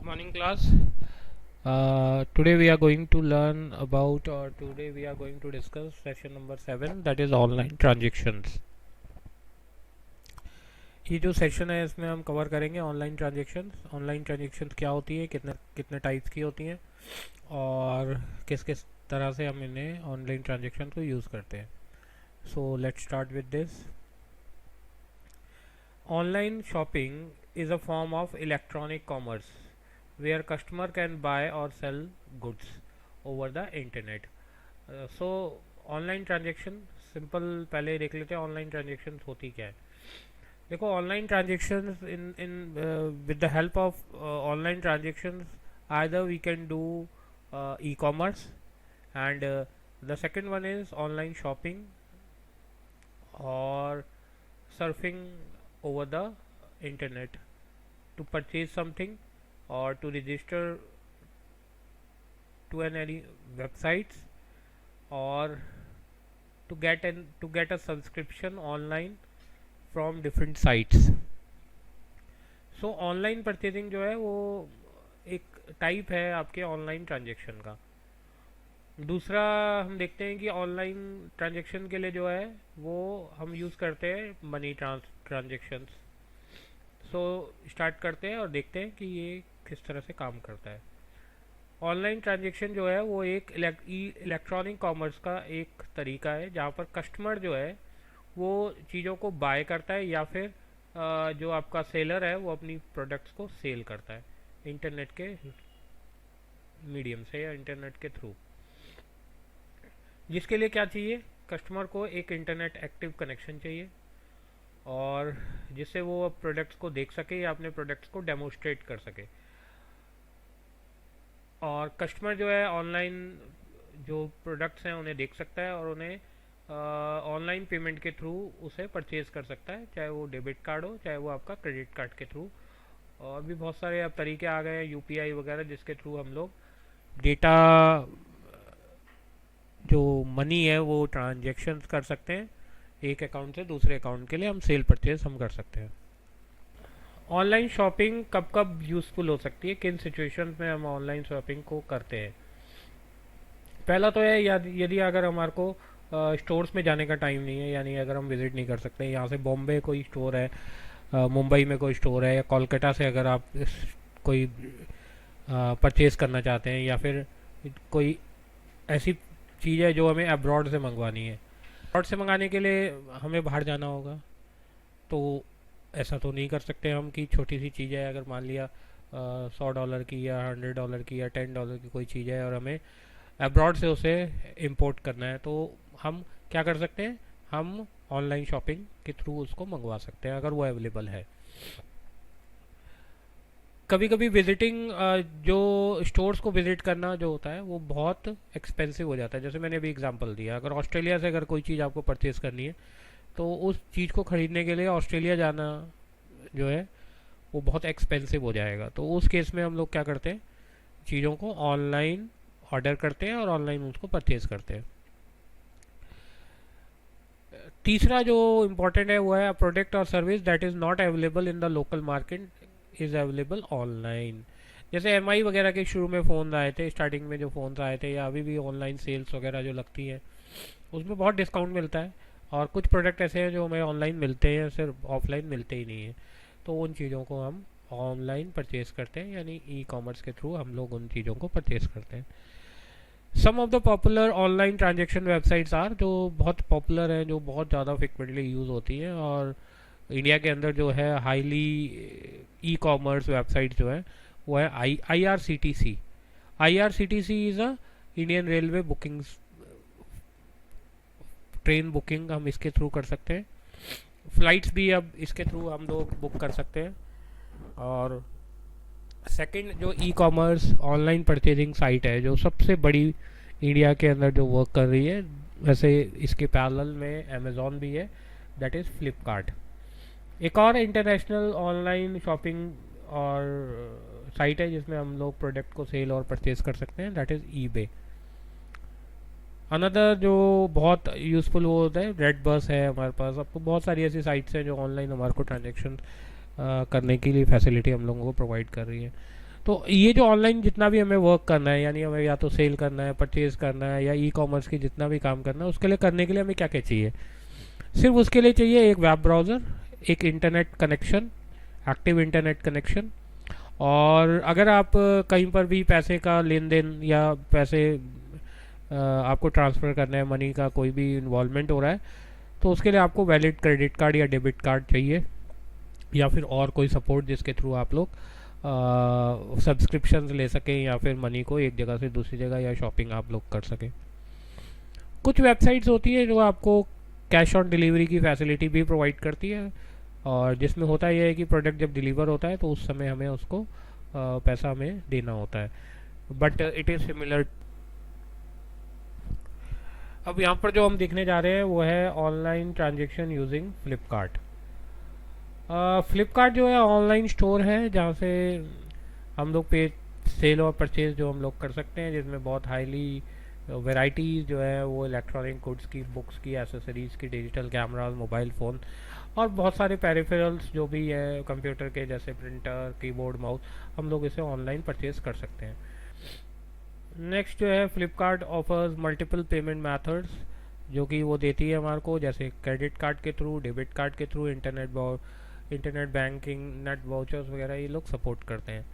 Morning class. Today we are going to learn about, or today we are going to discuss session number 7, that is online transactions. ये जो session है इसमें हम cover करेंगे online transactions. Online transactions क्या होती है, कितने कितने टाइप्स की होती हैं और किस किस तरह से हम इन्हें ऑनलाइन ट्रांजेक्शन को यूज़ करते हैं। So let's start with this. Online shopping is a form of electronic commerce where customer can buy or sell goods over the internet. So online transaction simple पहले देख लेते हैं ऑनलाइन ट्रांजेक्शन होती क्या है। देखो online transaction in with the help of online transaction either we can do e commerce and the second one is online shopping और surfing over the internet to purchase something or to register to any websites or to get a subscription online from different sites. So online purchasing जो है वो एक type है आपके online transaction का। दूसरा हम देखते हैं कि ऑनलाइन ट्रांजेक्शन के लिए जो है वो हम यूज़ करते हैं मनी ट्रांजेक्शन्स। सो स्टार्ट करते हैं और देखते हैं कि ये किस तरह से काम करता है। ऑनलाइन ट्रांजेक्शन जो है वो एक इलेक्ट्रॉनिक कॉमर्स का एक तरीका है जहाँ पर कस्टमर जो है वो चीज़ों को बाय करता है या फिर जो आपका सेलर है वो अपनी प्रोडक्ट्स को सेल करता है इंटरनेट के मीडियम से या इंटरनेट के थ्रू। जिसके लिए क्या चाहिए, कस्टमर को एक इंटरनेट एक्टिव कनेक्शन चाहिए और जिससे वो प्रोडक्ट्स को देख सके या अपने प्रोडक्ट्स को डेमोस्ट्रेट कर सके। और कस्टमर जो है ऑनलाइन जो प्रोडक्ट्स हैं उन्हें देख सकता है और उन्हें ऑनलाइन पेमेंट के थ्रू उसे परचेज़ कर सकता है, चाहे वो डेबिट कार्ड हो चाहे वो आपका क्रेडिट कार्ड के थ्रू। और भी बहुत सारे अब तरीके आ गए हैं यूपीआई वगैरह जिसके थ्रू हम लोग डेटा जो मनी है वो ट्रांजेक्शन्स कर सकते हैं एक अकाउंट से दूसरे अकाउंट के लिए। हम सेल परचेज हम कर सकते हैं। ऑनलाइन शॉपिंग कब कब यूज़फुल हो सकती है, किन सिचुएशंस में हम ऑनलाइन शॉपिंग को करते हैं। पहला तो है यदि अगर हमारे को स्टोर्स में जाने का टाइम नहीं है, यानी अगर हम विज़िट नहीं कर सकते, यहाँ से बॉम्बे कोई स्टोर है, मुंबई में कोई स्टोर है या कोलकाता से अगर आप कोई परचेज़ करना चाहते हैं या फिर कोई ऐसी चीज़ है जो हमें अब्रॉड से मंगवानी है। अब्रॉड से मंगाने के लिए हमें बाहर जाना होगा, तो ऐसा तो नहीं कर सकते हम कि छोटी सी चीज़ है, अगर मान लिया $100 की या $100 की या $10 की कोई चीज़ है और हमें अब्रॉड से उसे इंपोर्ट करना है, तो हम क्या कर सकते हैं, हम ऑनलाइन शॉपिंग के थ्रू उसको मंगवा सकते हैं अगर वो अवेलेबल है। कभी कभी विजिटिंग जो स्टोर्स को विज़िट करना जो होता है वो बहुत एक्सपेंसिव हो जाता है। जैसे मैंने अभी एग्जांपल दिया, अगर ऑस्ट्रेलिया से अगर कोई चीज़ आपको परचेज़ करनी है तो उस चीज़ को ख़रीदने के लिए ऑस्ट्रेलिया जाना जो है वो बहुत एक्सपेंसिव हो जाएगा। तो उस केस में हम लोग क्या करते हैं, चीज़ों को ऑनलाइन ऑर्डर करते हैं और ऑनलाइन उसको परचेज़ करते हैं। तीसरा जो इम्पोर्टेंट है वो है प्रोडक्ट और service that is not available in the local market is available online. जैसे एमआई वगैरह के शुरू में फ़ोन आए थे, स्टार्टिंग में जो फ़ोन्स आए थे या अभी भी ऑनलाइन सेल्स वगैरह जो लगती है उसमें बहुत डिस्काउंट मिलता है और कुछ प्रोडक्ट ऐसे हैं जो हमें ऑनलाइन मिलते हैं, सिर्फ ऑफलाइन मिलते ही नहीं हैं। तो उन चीज़ों को हम ऑनलाइन परचेज़ करते हैं, यानी ई कॉमर्स के थ्रू हम लोग उन चीज़ों को परचेज़ करते हैं। Some of the popular online transaction websites are, जो बहुत पॉपुलर हैं, जो बहुत ज़्यादा फ्रिक्वेंटली यूज़ होती हैं और इंडिया के अंदर जो है हाईली ई कॉमर्स वेबसाइट जो है वो है IRCTC। IRCTC is a Indian railway bookings, train booking हम इसके थ्रू कर सकते हैं, फ़्लाइट्स भी अब इसके थ्रू हम लोग बुक कर सकते हैं। और सेकंड जो e commerce online purchasing site है जो सबसे बड़ी इंडिया के अंदर जो वर्क कर रही है, वैसे इसके पैरेलल में अमेज़ॉन भी है, दैट इज़ फ्लिपकार्ट। एक और इंटरनेशनल ऑनलाइन शॉपिंग और साइट है जिसमें हम लोग प्रोडक्ट को सेल और परचेज़ कर सकते हैं, दैट इज़ ईबे। अनदर जो बहुत यूज़फुल वो होता है रेड बस है हमारे पास। आपको बहुत सारी ऐसी साइट्स हैं जो ऑनलाइन हमारे को ट्रांजेक्शन करने के लिए फैसिलिटी हम लोगों को प्रोवाइड कर रही है। तो ये जो ऑनलाइन जितना भी हमें वर्क करना है, यानी हमें या तो सेल करना है, परचेज करना है, या ई कॉमर्स की जितना भी काम करना है, उसके लिए करने के लिए हमें क्या क्या चाहिए? सिर्फ उसके लिए चाहिए एक वेब ब्राउज़र, एक internet connection, active internet connection. और अगर आप कहीं पर भी पैसे का लेन देन या पैसे आपको ट्रांसफ़र करना है, मनी का कोई भी इन्वॉल्वमेंट हो रहा है, तो उसके लिए आपको वैलिड क्रेडिट कार्ड या डेबिट कार्ड चाहिए, या फिर और कोई सपोर्ट जिसके थ्रू आप लोग सब्सक्रिप्शन ले सकें, या फिर मनी को एक जगह से दूसरी जगह या शॉपिंग आप लोग कर सकें। कुछ वेबसाइट्स होती है जो आपको कैश ऑन डिलीवरी की फैसिलिटी भी प्रोवाइड करती है, और जिसमें होता यह है कि प्रोडक्ट जब डिलीवर होता है तो उस समय हमें उसको पैसा हमें देना होता है, बट इट इज़ सिमिलर। अब यहाँ पर जो हम देखने जा रहे हैं वो है online transaction using Flipkart. Flipkart जो है ऑनलाइन स्टोर है जहाँ से हम लोग पे सेल और परचेज जो हम लोग कर सकते हैं, जिसमें बहुत हाईली वैरायटीज़ जो है वो इलेक्ट्रॉनिक गुड्स की, बुक्स की, एसेसरीज़ की, डिजिटल कैमराज, मोबाइल फ़ोन, और बहुत सारे पेरिफेरल्स जो भी है कंप्यूटर के, जैसे प्रिंटर, कीबोर्ड, माउस, हम लोग इसे ऑनलाइन परचेज कर सकते हैं। नेक्स्ट जो है Flipkart offers multiple payment methods, जो कि वो देती है हमारे को, जैसे क्रेडिट कार्ड के थ्रू, डेबिट कार्ड के through, internet banking, net vouchers वगैरह ये लोग सपोर्ट करते हैं।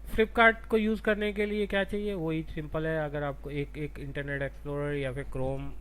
फ्लिपकार्ट को यूज़ करने के लिए क्या चाहिए? वही सिंपल है, अगर आपको एक इंटरनेट एक्सप्लोरर या फिर क्रोम,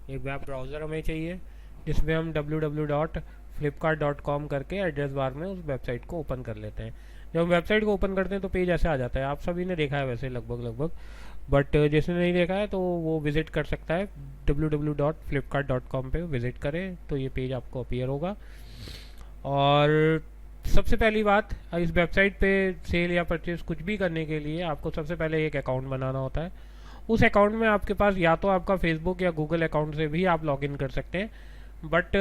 एक वेब ब्राउज़र हमें चाहिए, जिसमें हम www.flipkart.com करके एड्रेस बार में उस वेबसाइट को ओपन कर लेते हैं। जब हम वेबसाइट को ओपन करते हैं तो पेज ऐसे आ जाता है, आप सभी ने देखा है वैसे लगभग, बट जिसने नहीं देखा है तो वो विज़िट कर सकता है, www.flipkart.com पे विज़िट करें तो ये पेज आपको अपीयर होगा। और सबसे पहली बात, इस वेबसाइट पे सेल या परचेज कुछ भी करने के लिए आपको सबसे पहले एक अकाउंट बनाना होता है। उस अकाउंट में आपके पास या तो आपका फेसबुक या गूगल अकाउंट से भी आप लॉगिन कर सकते हैं, बट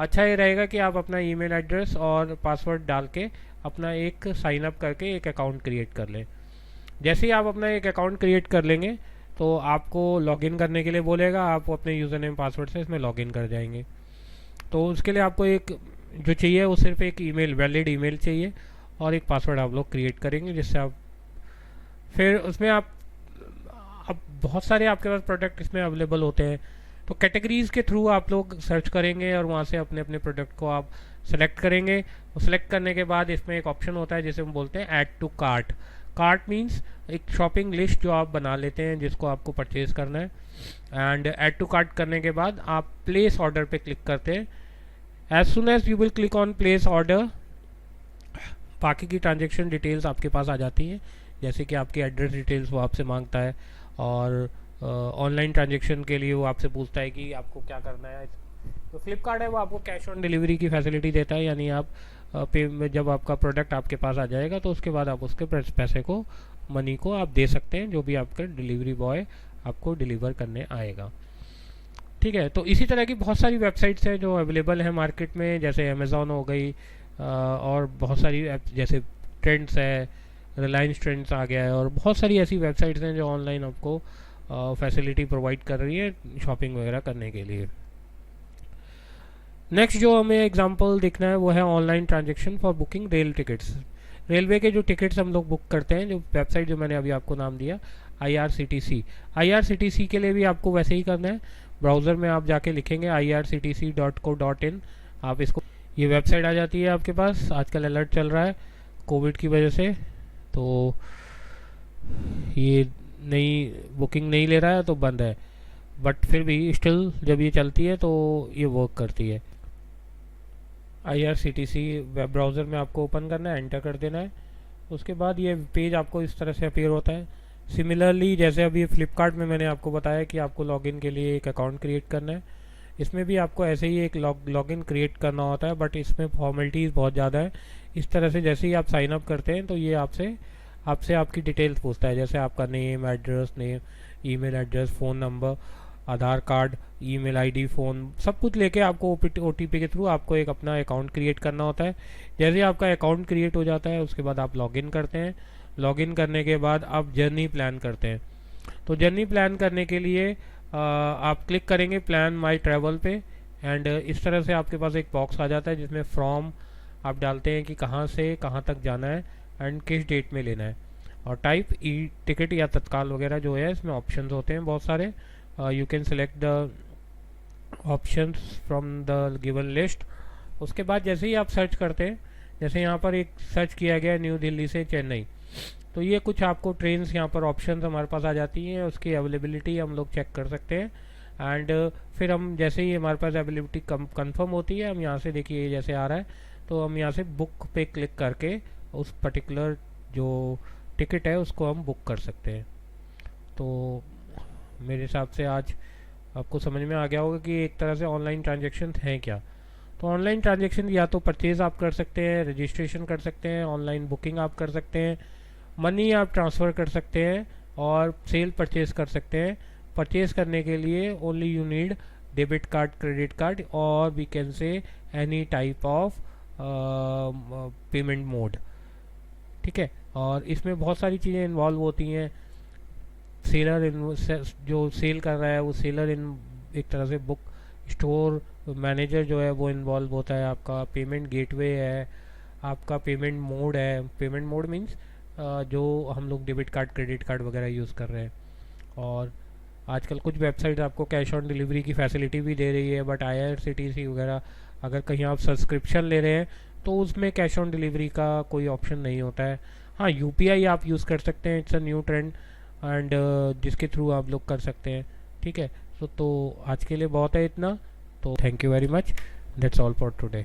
अच्छा ये रहेगा कि आप अपना ईमेल एड्रेस और पासवर्ड डाल के अपना एक साइन अप करके एक अकाउंट क्रिएट कर लें। जैसे ही आप अपना एक अकाउंट क्रिएट कर लेंगे तो आपको लॉगिन करने के लिए बोलेगा, आप अपने यूज़र नेम पासवर्ड से इसमें लॉगिन कर जाएंगे। तो उसके लिए आपको एक जो चाहिए वो सिर्फ एक ईमेल, वैलिड ईमेल चाहिए, और एक पासवर्ड आप लोग क्रिएट करेंगे, जिससे आप फिर उसमें आप अब बहुत सारे आपके पास प्रोडक्ट इसमें अवेलेबल होते हैं, तो कैटेगरीज़ के थ्रू आप लोग सर्च करेंगे और वहाँ से अपने अपने प्रोडक्ट को आप सेलेक्ट करेंगे। सेलेक्ट करने के बाद इसमें एक ऑप्शन होता है जिसे हम बोलते हैं add to cart. Cart means एक शॉपिंग लिस्ट जो आप बना लेते हैं जिसको आपको परचेज करना है, एंड ऐड टू कार्ट करने के बाद आप प्लेस ऑर्डर पे क्लिक करते हैं। As soon as you will click on place order, बाकी की ट्रांजेक्शन डिटेल्स आपके पास आ जाती हैं, जैसे कि आपकी एड्रेस डिटेल्स वो आपसे मांगता है, और ऑनलाइन ट्रांजेक्शन के लिए वो आपसे पूछता है कि आपको क्या करना है। तो फ्लिपकार्ट है वो आपको कैश ऑन डिलीवरी की फैसिलिटी देता है, यानी आप जब आपका प्रोडक्ट आपके पास आ जाएगा तो उसके बाद आप उसके पैसे को, मनी को आप दे सकते हैं, जो भी आपका डिलीवरी बॉय आपको डिलीवर करने आएगा। ठीक है, तो इसी तरह की बहुत सारी वेबसाइट्स हैं जो अवेलेबल हैं मार्केट में, जैसे अमेज़ॉन हो गई, और बहुत सारी जैसे ट्रेंड्स है, रिलायंस ट्रेंड्स आ गया है, और बहुत सारी ऐसी वेबसाइट्स हैं जो ऑनलाइन आपको फैसिलिटी प्रोवाइड कर रही है शॉपिंग वगैरह करने के लिए। नेक्स्ट जो हमें एग्जांपल देखना है वो है online transaction for booking rail tickets. Railway के जो टिकट्स हम लोग बुक करते हैं, जो वेबसाइट जो मैंने अभी आपको नाम दिया IRCTC, IRCTC के लिए भी आपको वैसे ही करना है। ब्राउज़र में आप जाके लिखेंगे irctc.co.in, आप इसको, ये वेबसाइट आ जाती है आपके पास। आजकल अलर्ट चल रहा है कोविड की वजह से, तो ये नई बुकिंग नहीं ले रहा है तो बंद है, बट फिर भी स्टिल जब ये चलती है तो ये वर्क करती है। IRCTC वेब ब्राउज़र में आपको ओपन करना है, एंटर कर देना है, उसके बाद ये पेज आपको इस तरह से अपीयर होता है। सिमिलरली जैसे अभी फ्लिपकार्ट में मैंने आपको बताया कि आपको लॉगिन के लिए एक अकाउंट क्रिएट करना है, इसमें भी आपको ऐसे ही एक लॉगिन क्रिएट करना होता है, बट इसमें फॉर्मेलिटीज़ बहुत ज़्यादा है। इस तरह से जैसे ही आप साइन अप करते हैं तो ये आपसे आपकी डिटेल्स पूछता है, जैसे आपका name, email address, phone number, Aadhaar card, email ID, phone, सब कुछ लेके आपको OTP के थ्रू आपको एक अपना अकाउंट क्रिएट करना होता है। जैसे ही आपका अकाउंट क्रिएट हो जाता है उसके बाद आप लॉगिन करते हैं। लॉगिन करने के बाद आप जर्नी प्लान करते हैं। तो जर्नी प्लान करने के लिए आप क्लिक करेंगे प्लान माई ट्रैवल पे, एंड इस तरह से आपके पास एक बॉक्स आ जाता है जिसमें फ्रॉम, आप डालते हैं कि कहाँ से कहाँ तक जाना है एंड किस डेट में लेना है। और टाइप ई टिकट या तत्काल वगैरह जो है, इसमें ऑप्शंस होते हैं बहुत सारे। You can select the options from the given list. उसके बाद जैसे ही आप सर्च करते हैं, जैसे यहाँ पर एक सर्च किया गया न्यू दिल्ली से चेन्नई, तो ये कुछ आपको ट्रेन्स यहाँ पर ऑप्शंस हमारे पास आ जाती हैं, उसकी अवेलेबिलिटी हम लोग चेक कर सकते हैं। एंड फिर हम जैसे ही हमारे पास अवेलेबिलिटी कंफर्म होती है, हम यहाँ से देखिए जैसे आ रहा है, तो हम यहाँ से बुक पे क्लिक करके उस पर्टिकुलर जो टिकट है उसको हम बुक कर सकते हैं। तो मेरे हिसाब से आज आपको समझ में आ गया होगा कि एक तरह से ऑनलाइन ट्रांजेक्शन हैं क्या। तो ऑनलाइन ट्रांजेक्शन या तो परचेज़ आप कर सकते हैं, रजिस्ट्रेशन कर सकते हैं, ऑनलाइन बुकिंग आप कर सकते हैं, मनी आप ट्रांसफ़र कर सकते हैं, और सेल परचेज़ कर सकते हैं। परचेज़ करने के लिए only you need debit card, credit card, और we can say any type of payment mode. ठीक है, और इसमें बहुत सारी चीज़ें इन्वॉल्व होती हैं। सेलर जो सेल कर रहा है वो सेलर इन एक तरह से बुक स्टोर मैनेजर जो है वो इन्वॉल्व होता है, आपका पेमेंट गेटवे है, आपका पेमेंट मोड है। पेमेंट मोड मीन्स जो हम लोग डेबिट कार्ड, क्रेडिट कार्ड वगैरह यूज़ कर रहे हैं। और आजकल कुछ वेबसाइट आपको कैश ऑन डिलीवरी की फैसिलिटी भी दे रही है, बट IRCTC वगैरह अगर कहीं आप सब्सक्रिप्शन ले रहे हैं तो उसमें कैश ऑन डिलीवरी का कोई ऑप्शन नहीं होता है। हाँ, UPI आप यूज़ कर सकते हैं, it's a new trend, and जिसके थ्रू आप लोग कर सकते हैं। ठीक है, तो आज के लिए बहुत है इतना। तो thank you very much, that's all for today.